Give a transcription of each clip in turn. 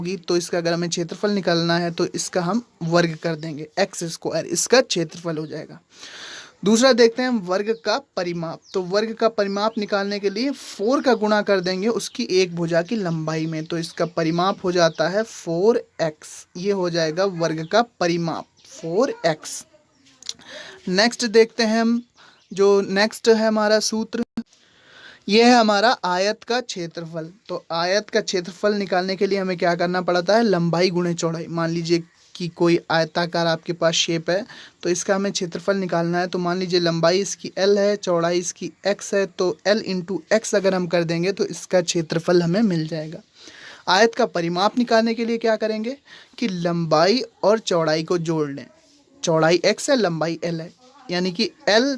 होगी तो इसका अगर हमें क्षेत्रफल निकालना है तो इसका हम वर्ग कर देंगे, एक्स स्क्वायर इसका क्षेत्रफल हो जाएगा। दूसरा देखते हैं वर्ग का परिमाप। तो वर्ग का परिमाप निकालने के लिए 4 का गुणा कर देंगे उसकी एक भुजा की लंबाई में, तो इसका परिमाप हो जाता है 4x। ये हो जाएगा वर्ग का परिमाप 4x। नेक्स्ट देखते हैं हम, जो नेक्स्ट है हमारा सूत्र, यह है हमारा आयत का क्षेत्रफल। तो आयत का क्षेत्रफल निकालने के लिए हमें क्या करना पड़ता है, लंबाई गुणे चौड़ाई। मान लीजिए कि कोई आयताकार आपके पास शेप है तो इसका हमें क्षेत्रफल निकालना है। तो मान लीजिए लंबाई इसकी l है, चौड़ाई इसकी x है, तो l इंटू एक्स अगर हम कर देंगे तो इसका क्षेत्रफल हमें मिल जाएगा। आयत का परिमाप निकालने के लिए क्या करेंगे कि लंबाई और चौड़ाई को जोड़ लें। चौड़ाई x है, लंबाई l है, यानी कि l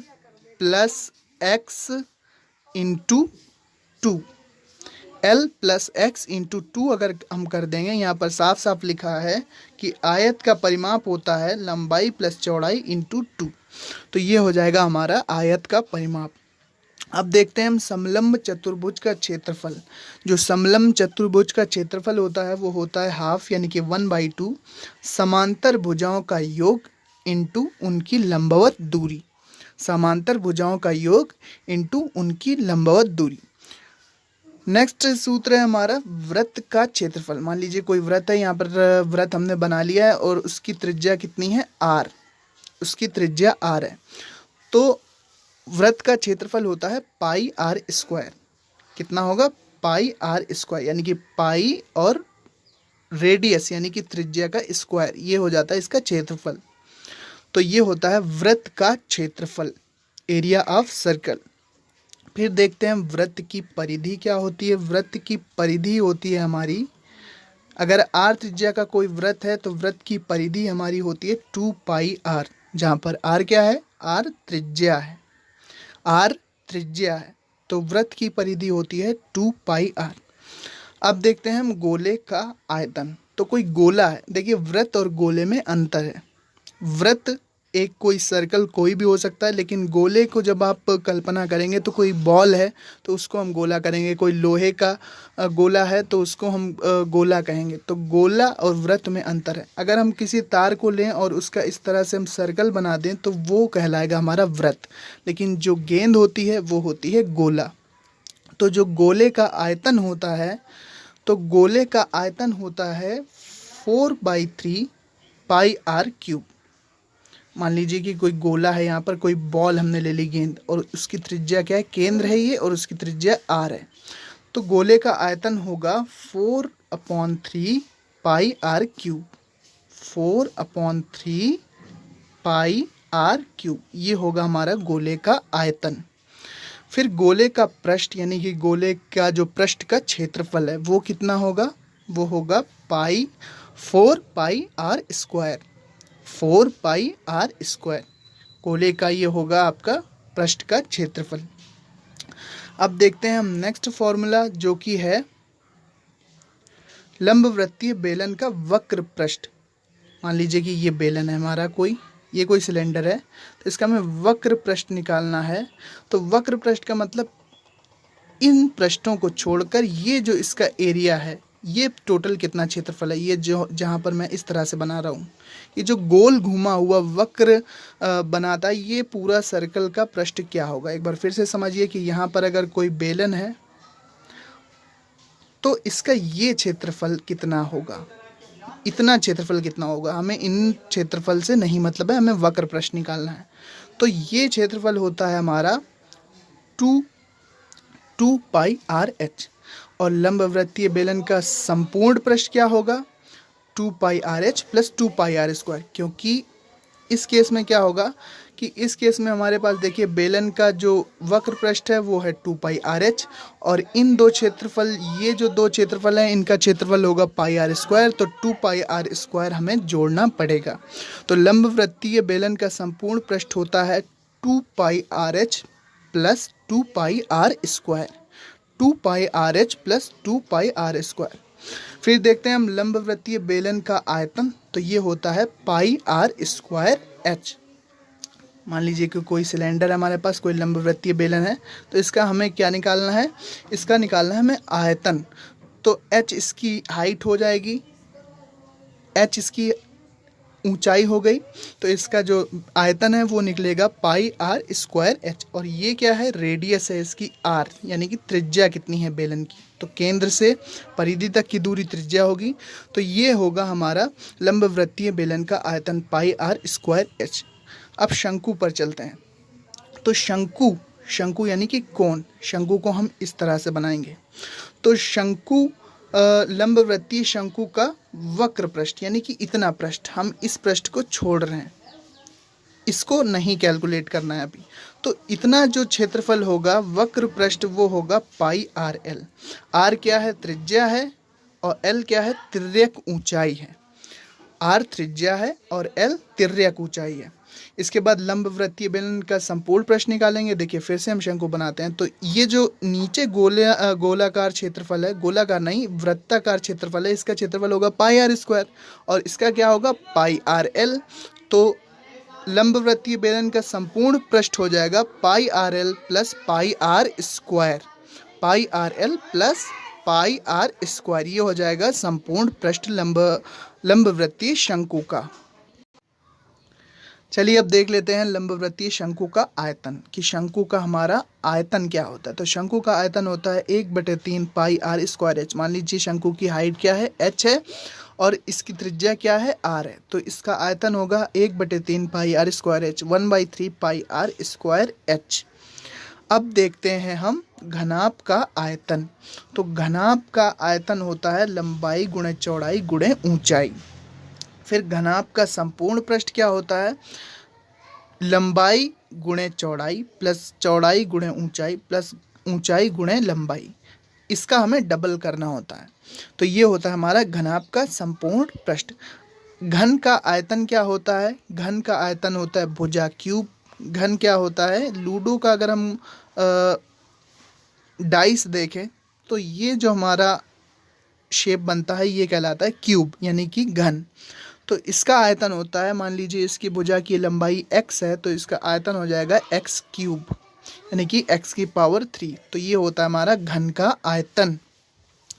plus x into 2, l plus x into 2 अगर हम कर देंगे, यहाँ पर साफ साफ लिखा है कि आयत का परिमाप होता है लंबाई प्लस चौड़ाई इंटू 2। तो ये हो जाएगा हमारा आयत का परिमाप। अब देखते हैं हम समलंब चतुर्भुज का क्षेत्रफल। जो समलंब चतुर्भुज का क्षेत्रफल होता है वो होता है हाफ, यानी कि 1/2 समांतर भुजाओं का योग इंटू उनकी लंबवत दूरी। समांतर भुजाओं का योग इंटू उनकी लंबवत दूरी। नेक्स्ट सूत्र है हमारा वृत्त का क्षेत्रफल। मान लीजिए कोई वृत्त है, यहाँ पर वृत्त हमने बना लिया है और उसकी त्रिज्या कितनी है, r, उसकी त्रिज्या r है। तो वृत्त का क्षेत्रफल होता है पाई r स्क्वायर। कितना होगा, पाई r स्क्वायर, यानी कि पाई और रेडियस यानी कि त्रिज्या का स्क्वायर, ये हो जाता है इसका क्षेत्रफल। तो ये होता है वृत्त का क्षेत्रफल, एरिया ऑफ सर्कल। फिर देखते हैं वृत्त की परिधि क्या होती है। वृत्त की परिधि होती है हमारी, अगर r त्रिज्या का कोई वृत्त है तो वृत्त की परिधि हमारी होती है 2 पाई r, जहाँ पर r क्या है, r त्रिज्या है, r त्रिज्या है। तो वृत्त की परिधि होती है 2 पाई r। अब देखते हैं हम गोले का आयतन। तो कोई गोला है, देखिए वृत्त और गोले में अंतर है। वृत्त एक कोई सर्कल कोई भी हो सकता है, लेकिन गोले को जब आप कल्पना करेंगे तो कोई बॉल है तो उसको हम गोला करेंगे, कोई लोहे का गोला है तो उसको हम गोला कहेंगे। तो गोला और वृत्त में अंतर है। अगर हम किसी तार को लें और उसका इस तरह से हम सर्कल बना दें तो वो कहलाएगा हमारा वृत्त, लेकिन जो गेंद होती है वो होती है गोला। तो जो गोले का आयतन होता है, तो गोले का आयतन होता है 4/3 पाई r क्यूब। मान लीजिए कि कोई गोला है, यहाँ पर कोई बॉल हमने ले ली गेंद और उसकी त्रिज्या क्या है, केंद्र है ये, और उसकी त्रिज्या r है। तो गोले का आयतन होगा 4/3 पाई r क्यूब, 4/3 पाई r क्यूब, ये होगा हमारा गोले का आयतन। फिर गोले का पृष्ठ यानी कि गोले का जो पृष्ठ का क्षेत्रफल है वो कितना होगा, वो होगा 4 पाई r स्क्वायर, 4 पाई r स्क्वायर। गोले का ये होगा आपका पृष्ठ का क्षेत्रफल। अब देखते हैं हम नेक्स्ट फॉर्मूला, जो कि है लंबवृत्तीय बेलन का वक्र पृष्ठ। मान लीजिए कि ये बेलन है हमारा, ये कोई सिलेंडर है, तो इसका हमें वक्र पृष्ठ निकालना है। तो वक्र पृष्ठ का मतलब इन पृष्ठों को छोड़कर ये जो इसका एरिया है, ये टोटल कितना क्षेत्रफल है, ये जो जहाँ पर मैं इस तरह से बना रहा हूँ, ये जो गोल घुमा हुआ वक्र बनाता है, ये पूरा सर्कल का पृष्ठ क्या होगा। एक बार फिर से समझिए कि यहाँ पर अगर कोई बेलन है तो इसका ये क्षेत्रफल कितना होगा, इतना क्षेत्रफल कितना होगा। हमें इन क्षेत्रफल से नहीं मतलब है, हमें वक्र पृष्ठ निकालना है। तो ये क्षेत्रफल होता है हमारा 2 पाई r h, और लंबवृत्तीय बेलन का संपूर्ण पृष्ठ क्या होगा, 2 पाई r h प्लस 2 पाई r स्क्वायर। क्योंकि इस केस में क्या होगा कि इस केस में हमारे पास देखिए बेलन का जो वक्र पृष्ठ है वो है 2 पाई r h, और इन दो क्षेत्रफल, ये जो दो क्षेत्रफल हैं इनका क्षेत्रफल होगा पाई r स्क्वायर। तो 2 पाई r स्क्वायर हमें जोड़ना पड़ेगा। तो लंबवृत्तीय बेलन का संपूर्ण पृष्ठ होता है 2 पाई r h प्लस 2 पाई r स्क्वायर, 2 पाई r h प्लस 2 पाई r स्क्वायर। फिर देखते हैं हम लंबवृत्तीय बेलन का आयतन। तो ये होता है पाई r स्क्वायर h। मान लीजिए कि कोई सिलेंडर है हमारे पास, कोई लंबवृत्तीय बेलन है, तो इसका हमें क्या निकालना है, इसका निकालना है हमें आयतन। तो h इसकी हाइट हो जाएगी, h इसकी ऊंचाई हो गई, तो इसका जो आयतन है वो निकलेगा पाई आर स्क्वायर एच। और ये क्या है, रेडियस है इसकी आर, यानी कि त्रिज्या कितनी है बेलन की, तो केंद्र से परिधि तक की दूरी त्रिज्या होगी, तो ये होगा हमारा लंबवृत्तीय बेलन का आयतन पाई आर स्क्वायर एच। अब शंकु पर चलते हैं। तो शंकु यानी कि कोण, शंकु को हम इस तरह से बनाएंगे। तो शंकु लंबवृत्तीय शंकु का वक्र पृष्ठ यानी कि इतना पृष्ठ, हम इस पृष्ठ को छोड़ रहे हैं, इसको नहीं कैलकुलेट करना है अभी। तो इतना जो क्षेत्रफल होगा वक्र पृष्ठ वो होगा पाई आर एल। आर क्या है, त्रिज्या है, और एल क्या है, तिर्यक ऊंचाई है। आर त्रिज्या है और एल तिर्यक ऊंचाई है। इसके बाद लंबवृत्तीय बेलन का संपूर्ण पृष्ठ निकालेंगे। देखिए फिर से हम शंकु बनाते हैं। तो ये जो नीचे गोलाकार क्षेत्रफल है, गोलाकार नहीं वृत्ताकार क्षेत्रफल है, इसका क्षेत्रफल होगा पाई आर स्क्वायर, और इसका क्या होगा पाई आर एल। तो लंबवृत्तीय बेलन का संपूर्ण पृष्ठ हो जाएगा pi R L plus pi R square, pi R L plus pi R square, ये हो जाएगा संपूर्ण पृष्ठ लंबवृत्तीय शंकु का। चलिए अब देख लेते हैं लंबवृत्तीय शंकु का आयतन, कि शंकु का हमारा आयतन क्या होता है। तो शंकु का आयतन होता है 1/3 पाई आर स्क्वायर एच। मान लीजिए शंकु की हाइट क्या है, h है, और इसकी त्रिज्या क्या है, r है। तो इसका आयतन होगा 1/3 pi R square H, 1/3 pi R square H. अब देखते हैं हम घनाभ का आयतन। तो घनाभ का आयतन होता है लंबाई गुणे चौड़ाई गुणे ऊंचाई। फिर घनाभ का संपूर्ण पृष्ठ क्या होता है, लंबाई गुणे चौड़ाई प्लस चौड़ाई गुणे ऊंचाई प्लस ऊंचाई गुणे लंबाई, इसका हमें डबल करना होता है। तो ये होता है हमारा घनाभ का संपूर्ण पृष्ठ। घन का आयतन क्या होता है, घन का आयतन होता है भुजा क्यूब। घन क्या होता है, लूडो का अगर हम डाइस देखें तो ये जो हमारा शेप बनता है ये कहलाता है क्यूब यानी कि घन। तो इसका आयतन होता है, मान लीजिए इसकी भुजा की लंबाई x है, तो इसका आयतन हो जाएगा x क्यूब यानी कि x की पावर 3। तो ये होता है हमारा घन का आयतन।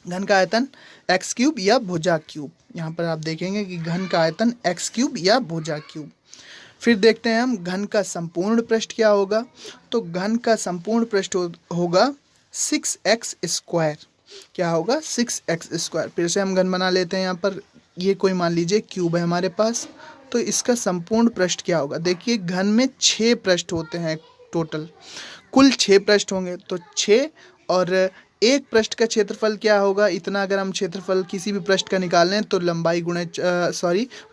घन का आयतन x क्यूब या भुजा क्यूब, यहाँ पर आप देखेंगे कि घन का आयतन x क्यूब या भुजा क्यूब। फिर देखते हैं हम घन का संपूर्ण पृष्ठ क्या होगा। तो घन का संपूर्ण पृष्ठ होगा 6x स्क्वायर। क्या होगा, 6x स्क्वायर। फिर से हम घन बना लेते हैं। यहाँ पर ये कोई मान लीजिए क्यूब है हमारे पास, तो इसका संपूर्ण पृष्ठ क्या होगा। देखिए घन में 6 पृष्ठ होते हैं टोटल, कुल 6 पृष्ठ होंगे। तो 6 और एक पृष्ठ का क्षेत्रफल क्या होगा, इतना अगर हम क्षेत्रफल किसी भी पृष्ठ का निकाल लें तो लंबाई गुणे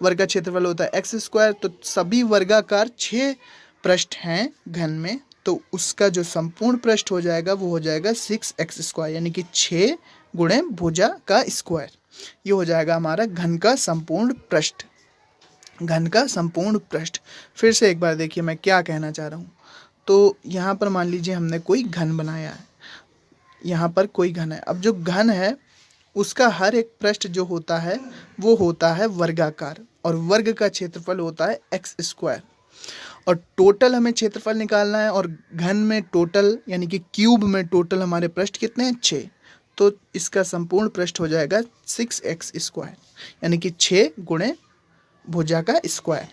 वर्ग का क्षेत्रफल होता है एक्स स्क्वायर। तो सभी वर्गाकार 6 पृष्ठ हैं घन में, तो उसका जो संपूर्ण पृष्ठ हो जाएगा वो हो जाएगा 6x स्क्वायर यानी कि 6 गुणे भुजा का स्क्वायर। ये हो जाएगा हमारा घन का संपूर्ण पृष्ठ, घन का संपूर्ण पृष्ठ। फिर से एक बार देखिए मैं क्या कहना चाह रहा हूँ। तो यहाँ पर मान लीजिए हमने कोई घन बनाया है, यहाँ पर कोई घन है। अब जो घन है उसका हर एक पृष्ठ जो होता है वो होता है वर्गाकार, और वर्ग का क्षेत्रफल होता है एक्स स्क्वायर। और टोटल हमें क्षेत्रफल निकालना है, और घन में टोटल यानी कि क्यूब में टोटल हमारे पृष्ठ कितने हैं, 6। तो इसका संपूर्ण पृष्ठ हो जाएगा 6x स्क्वायर यानी कि 6 गुणे भुजा का स्क्वायर।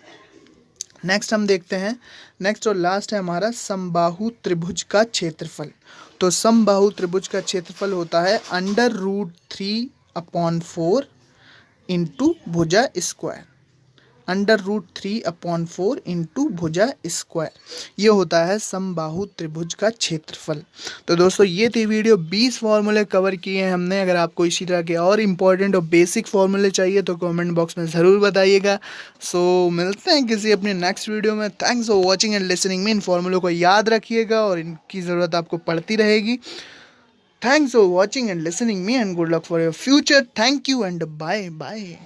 नेक्स्ट हम देखते हैं, नेक्स्ट और लास्ट है हमारा समबाहु त्रिभुज का क्षेत्रफल। तो समबाहु त्रिभुज का क्षेत्रफल होता है √3/4 इंटू भुजा स्क्वायर, √3/4 इंटू भुजा स्क्वायर। ये होता है समबाहु त्रिभुज का क्षेत्रफल। तो दोस्तों ये थी वीडियो, 20 फॉर्मूले कवर किए हैं हमने। अगर आपको इसी तरह के और इम्पोर्टेंट और बेसिक फॉर्मूले चाहिए तो कमेंट बॉक्स में ज़रूर बताइएगा। सो मिलते हैं किसी अपने नेक्स्ट वीडियो में। Thanks for watching and listening me. इन फॉर्मूलों को याद रखिएगा और इनकी ज़रूरत आपको पड़ती रहेगी। Thanks for watching and listening me and good luck for your future. Thank you and bye bye.